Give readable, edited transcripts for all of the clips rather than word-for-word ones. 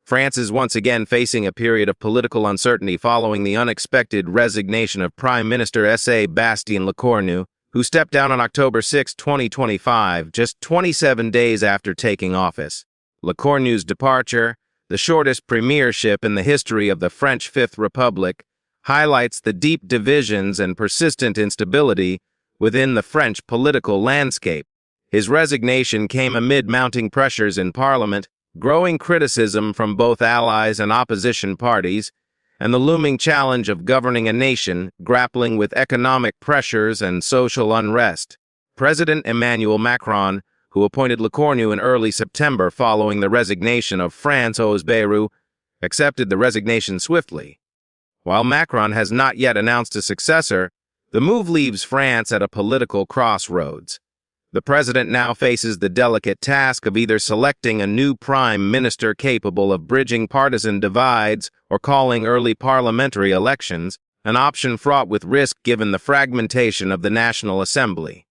France is once again facing a period of political uncertainty following the unexpected resignation of Prime Minister Sébastien Lecornu, who stepped down on October 6, 2025, just 27 days after taking office. Lecornu's departure, the shortest premiership in the history of the French Fifth Republic, highlights the deep divisions and persistent instability within the French political landscape. His resignation came amid mounting pressures in Parliament, growing criticism from both allies and opposition parties, and the looming challenge of governing a nation grappling with economic pressures and social unrest. President Emmanuel Macron, who appointed Lecornu in early September following the resignation of François Bayrou, accepted the resignation swiftly. While Macron has not yet announced a successor, the move leaves France at a political crossroads. The president now faces the delicate task of either selecting a new prime minister capable of bridging partisan divides or calling early parliamentary elections, an option fraught with risk given the fragmentation of the National Assembly.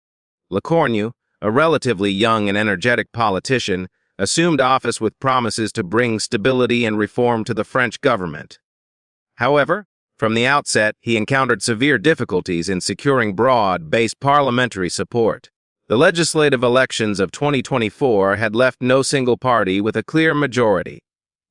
Lecornu, a relatively young and energetic politician, assumed office with promises to bring stability and reform to the French government. However, from the outset, he encountered severe difficulties in securing broad-based parliamentary support. The legislative elections of 2024 had left no single party with a clear majority.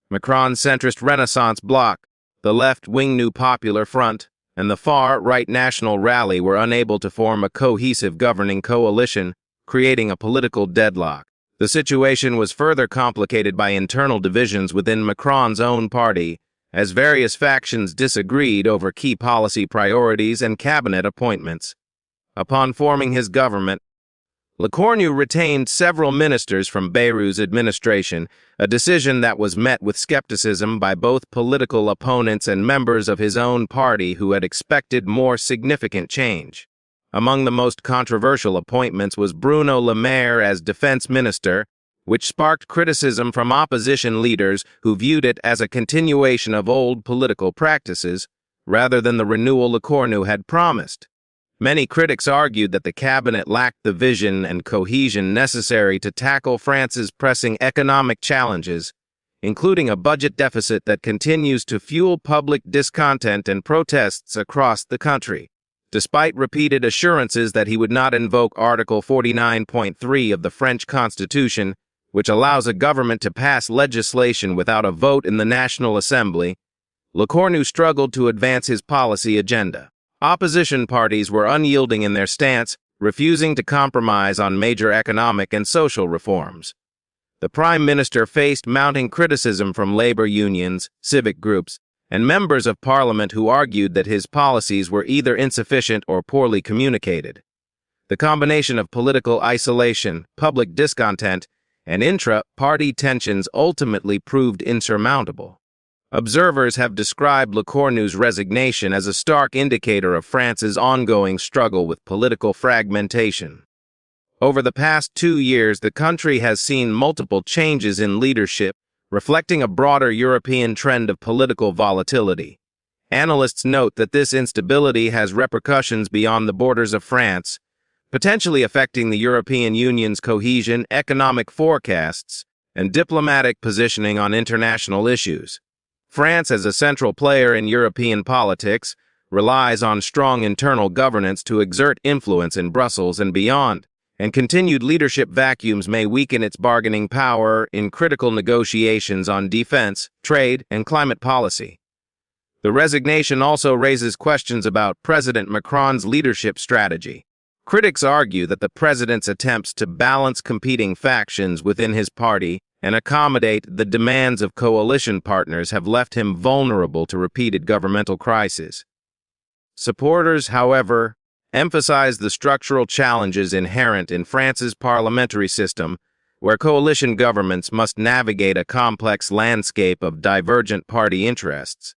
Macron's centrist Renaissance bloc, the left-wing New Popular Front, and the far-right National Rally were unable to form a cohesive governing coalition, creating a political deadlock. The situation was further complicated by internal divisions within Macron's own party, as various factions disagreed over key policy priorities and cabinet appointments. Upon forming his government, Lecornu retained several ministers from Bayrou's administration, a decision that was met with skepticism by both political opponents and members of his own party who had expected more significant change. Among the most controversial appointments was Bruno Le Maire as defense minister, which sparked criticism from opposition leaders who viewed it as a continuation of old political practices, rather than the renewal Lecornu had promised. Many critics argued that the cabinet lacked the vision and cohesion necessary to tackle France's pressing economic challenges, including a budget deficit that continues to fuel public discontent and protests across the country. Despite repeated assurances that he would not invoke Article 49.3 of the French Constitution, which allows a government to pass legislation without a vote in the National Assembly, Lecornu struggled to advance his policy agenda. Opposition parties were unyielding in their stance, refusing to compromise on major economic and social reforms. The Prime Minister faced mounting criticism from labor unions, civic groups, and members of Parliament who argued that his policies were either insufficient or poorly communicated. The combination of political isolation, public discontent, and intra-party tensions ultimately proved insurmountable. Observers have described Lecornu's resignation as a stark indicator of France's ongoing struggle with political fragmentation. Over the past 2 years, the country has seen multiple changes in leadership, reflecting a broader European trend of political volatility. Analysts note that this instability has repercussions beyond the borders of France, potentially affecting the European Union's cohesion, economic forecasts, and diplomatic positioning on international issues. France, as a central player in European politics, relies on strong internal governance to exert influence in Brussels and beyond, and continued leadership vacuums may weaken its bargaining power in critical negotiations on defense, trade, and climate policy. The resignation also raises questions about President Macron's leadership strategy. Critics argue that the president's attempts to balance competing factions within his party and accommodate the demands of coalition partners have left him vulnerable to repeated governmental crises. Supporters, however, emphasize the structural challenges inherent in France's parliamentary system, where coalition governments must navigate a complex landscape of divergent party interests.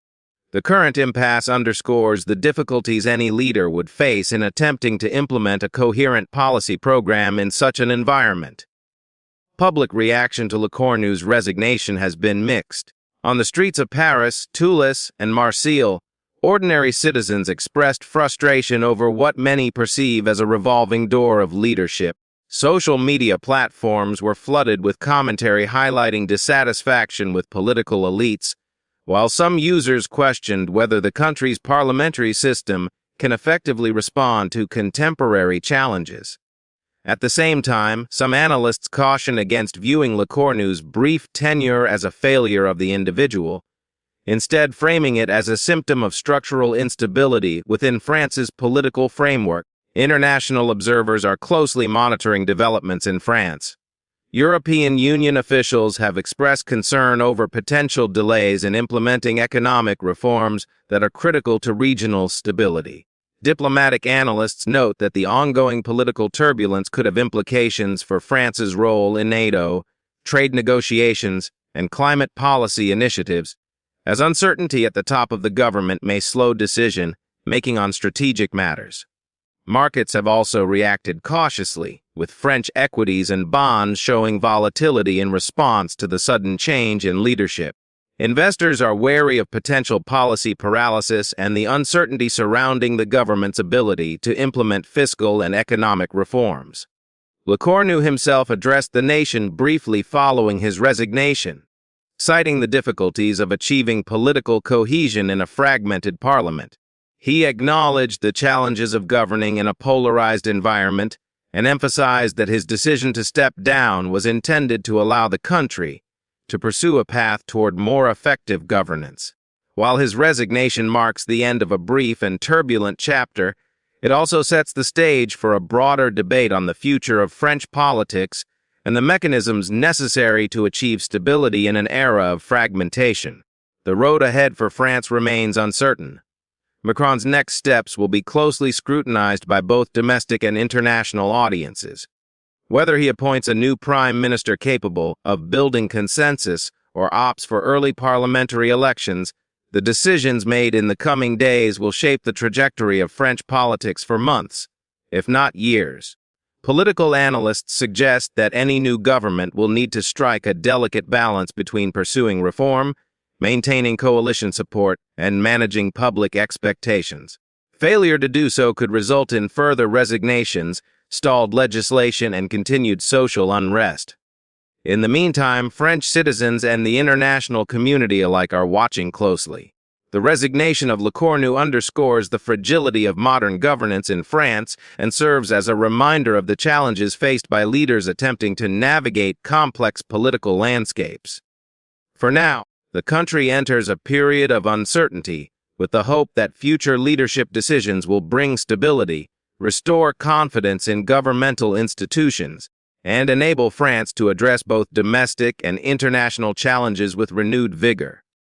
The current impasse underscores the difficulties any leader would face in attempting to implement a coherent policy program in such an environment. Public reaction to Lecornu's resignation has been mixed. On the streets of Paris, Toulouse, and Marseille, ordinary citizens expressed frustration over what many perceive as a revolving door of leadership, Social media platforms were flooded with commentary highlighting dissatisfaction with political elites, while some users questioned whether the country's parliamentary system can effectively respond to contemporary challenges. At the same time, some analysts caution against viewing Lecornu's brief tenure as a failure of the individual, instead framing it as a symptom of structural instability within France's political framework. International observers are closely monitoring developments in France. European Union officials have expressed concern over potential delays in implementing economic reforms that are critical to regional stability. Diplomatic analysts note that the ongoing political turbulence could have implications for France's role in NATO, trade negotiations, and climate policy initiatives, as uncertainty at the top of the government may slow decision-making on strategic matters. Markets have also reacted cautiously, with French equities and bonds showing volatility in response to the sudden change in leadership. Investors are wary of potential policy paralysis and the uncertainty surrounding the government's ability to implement fiscal and economic reforms. Lecornu himself addressed the nation briefly following his resignation, citing the difficulties of achieving political cohesion in a fragmented parliament. He acknowledged the challenges of governing in a polarized environment and emphasized that his decision to step down was intended to allow the country to pursue a path toward more effective governance. While his resignation marks the end of a brief and turbulent chapter, it also sets the stage for a broader debate on the future of French politics and the mechanisms necessary to achieve stability in an era of fragmentation. The road ahead for France remains uncertain. Macron's next steps will be closely scrutinized by both domestic and international audiences. Whether he appoints a new prime minister capable of building consensus or opts for early parliamentary elections, the decisions made in the coming days will shape the trajectory of French politics for months, if not years. Political analysts suggest that any new government will need to strike a delicate balance between pursuing reform, maintaining coalition support, and managing public expectations. Failure to do so could result in further resignations, stalled legislation, and continued social unrest. In the meantime, French citizens and the international community alike are watching closely. The resignation of Lecornu underscores the fragility of modern governance in France and serves as a reminder of the challenges faced by leaders attempting to navigate complex political landscapes. For now, the country enters a period of uncertainty, with the hope that future leadership decisions will bring stability, restore confidence in governmental institutions, and enable France to address both domestic and international challenges with renewed vigor.